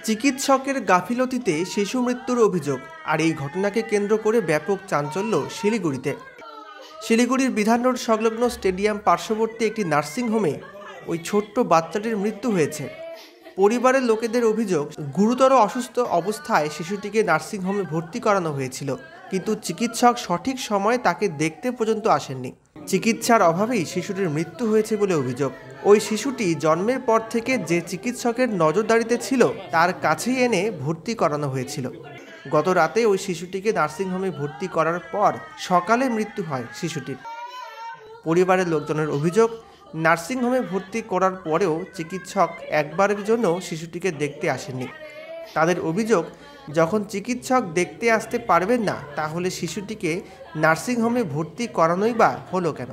চিকিৎসকের গাফিলতিতে শিশু মৃত্যুর অভিযোগ। আর এই ঘটনাকে কেন্দ্র করে ব্যাপক চাঞ্চল্য শিলিগুড়িতে। শিলিগুড়ির বিধান রোড সংলগ্ন স্টেডিয়াম পার্শ্ববর্তী একটি নার্সিংহোমে ওই ছোট্ট বাচ্চাটির মৃত্যু হয়েছে। পরিবারের লোকেদের অভিযোগ, গুরুতর অসুস্থ অবস্থায় শিশুটিকে নার্সিংহোমে ভর্তি করানো হয়েছিল, কিন্তু চিকিৎসক সঠিক সময়ে তাকে দেখতে পর্যন্ত আসেননি। চিকিৎসার অভাবেই শিশুটির মৃত্যু হয়েছে বলে অভিযোগ। ওই শিশুটি জন্মের পর থেকে যে চিকিৎসকের নজরদারিতে ছিল তার কাছেই এনে ভর্তি করানো হয়েছিল। গত রাতে ওই শিশুটিকে নার্সিংহোমে ভর্তি করার পর সকালে মৃত্যু হয় শিশুটির। পরিবারের লোকজনের অভিযোগ, নার্সিংহোমে ভর্তি করার পরেও চিকিৎসক একবারের জন্য শিশুটিকে দেখতে আসেননি। তাদের অভিযোগ, যখন চিকিৎসক দেখতে আসতে পারবেন না, তাহলে শিশুটিকে নার্সিংহোমে ভর্তি করানোই বা হলো কেন?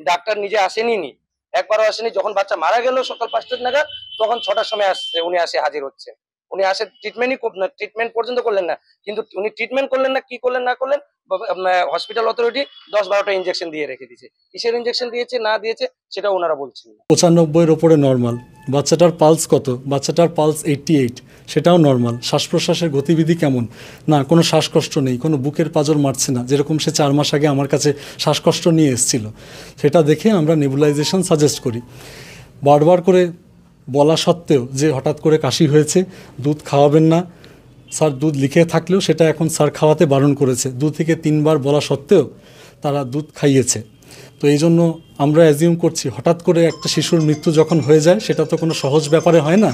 ডাক্তার নিজে আসেনি, একবারও আসেনি। যখন বাচ্চা মারা গেল সকাল 5টা নাগাদ, তখন 6টার সময় আসছে, উনি আসে হাজির হচ্ছে। উনি আসে ট্রিটমেন্ট পর্যন্ত করলেন না। কিন্তু উনি ট্রিটমেন্ট করলেন না, কি করলেন না করলেন, হসপিটাল অথরিটি 10-12টা ইনজেকশন দিয়ে রেখে দিয়েছে। কিসের ইনজেকশন দিয়েছে না দিয়েছে সেটা ওনারা বলছেন না। 95-এর ওপরে নর্মাল। বাচ্চাটার পালস কত? বাচ্চাটার পালস 88, সেটাও নর্মাল। শ্বাস প্রশ্বাসের গতিবিধি কেমন? না, কোনো শ্বাসকষ্ট নেই, কোনো বুকের পাঁজর মারছে না, যেরকম সে 4 মাস আগে আমার কাছে শ্বাসকষ্ট নিয়ে এসেছিল। সেটা দেখে আমরা নেবুলাইজেশন সাজেস্ট করি। বারবার করে বলা সত্ত্বেও যে হঠাৎ করে কাশি হয়েছে, দুধ খাওয়াবেন না, স্যার দুধ লিখে থাকলেও সেটা এখন স্যার খাওয়াতে বারণ করেছে। 2 থেকে 3 বার বলা সত্ত্বেও তারা দুধ খাইয়েছে। তো এই জন্য আমরা অ্যাজিউম করছি, হঠাৎ করে একটা শিশুর মৃত্যু যখন হয়ে যায়, সেটা তো কোনো সহজ ব্যাপারে হয় না,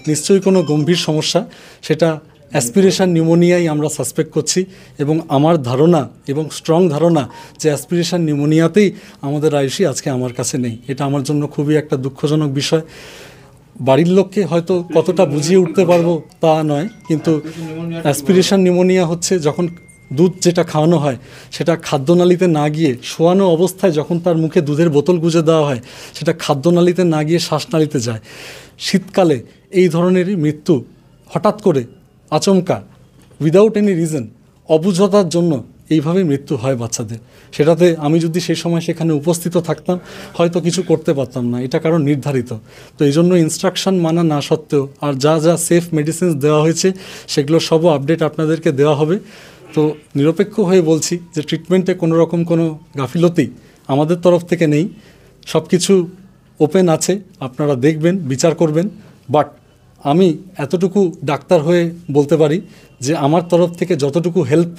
নিশ্চয়ই কোনো গম্ভীর সমস্যা। সেটা অ্যাসপিরেশন নিউমোনিয়াই আমরা সাসপেক্ট করছি, এবং আমার ধারণা এবং স্ট্রং ধারণা যে অ্যাসপিরেশন নিউমোনিয়াতেই আমাদের আয়ুষী আজকে আমার কাছে নেই। এটা আমার জন্য খুবই একটা দুঃখজনক বিষয়। বাড়ির লোককে হয়তো কতটা বুঝিয়ে উঠতে পারবো তা নয়, কিন্তু অ্যাসপিরেশন নিউমোনিয়া হচ্ছে যখন দুধ যেটা খাওয়ানো হয় সেটা খাদ্যনালীতে না গিয়ে শোয়ানো অবস্থায় যখন তার মুখে দুধের বোতল গুঁজে দেওয়া হয়, সেটা খাদ্যনালীতে না গিয়ে শ্বাসনালীতে যায়। শীতকালে এই ধরনেরই মৃত্যু হঠাৎ করে আচমকা, উইদাউট এনি রিজন, অবুঝতার জন্য এইভাবে মৃত্যু হয় বাচ্চাদের। সেটাতে আমি যদি সেই সময় সেখানে উপস্থিত থাকতাম, হয়তো কিছু করতে পারতাম না, এটা কারণ নির্ধারিত। তো এই জন্য ইনস্ট্রাকশন মানা না সত্ত্বেও আর যা যা সেফ মেডিসিনস দেওয়া হয়েছে সেগুলো সবও আপডেট আপনাদেরকে দেওয়া হবে। তো নিরপেক্ষ হয়ে বলছি যে ট্রিটমেন্টে কোনো রকম কোনো গাফিলতি আমাদের তরফ থেকে নেই, সব কিছু ওপেন আছে, আপনারা দেখবেন, বিচার করবেন। বাট আমি এতটুকু ডাক্তার হয়ে বলতে পারি যে আমার তরফ থেকে যতটুকু হেল্প